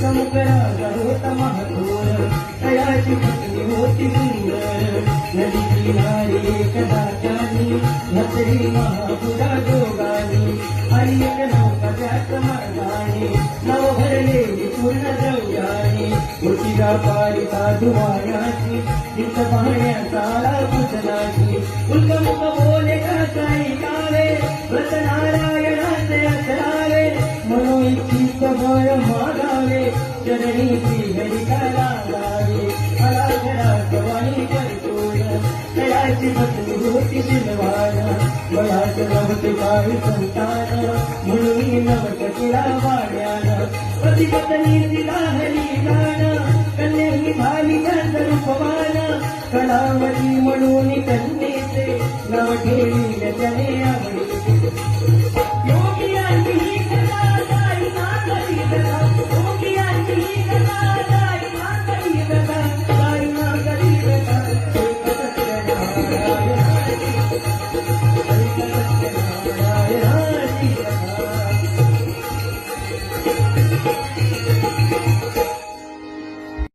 प्रमुख राजा होता महाथोर तयाची पत्नी होती सुंदर नदी किनारी एक दात्यानी घसरी महापुरा जोगानी आणि एक नौका त्याच मार्गाने नव भरलेली पूर्ण द्रव्याने होती व्यापारी साधू वाण्याची तिथं पाहण्याचा आला पूजनाची उल्कमुख बोले काही गावे व्रत नारायणाचे अकरावे म्हणून इच्छित बळ मागावे चरणी श्रीहरिका लागावे आला घरात वाणी करतोय तयाची पत्नी होती शिलवाना बळाच नव्हते काही संतान म्हणून नवत तिला वाड्यानं पती पत्नी तिला हरी गाणं कन्याही भाली त्यांच रूपवान कलावती म्हणून कन्येचे नाव ठेवील त्याने आवडीचे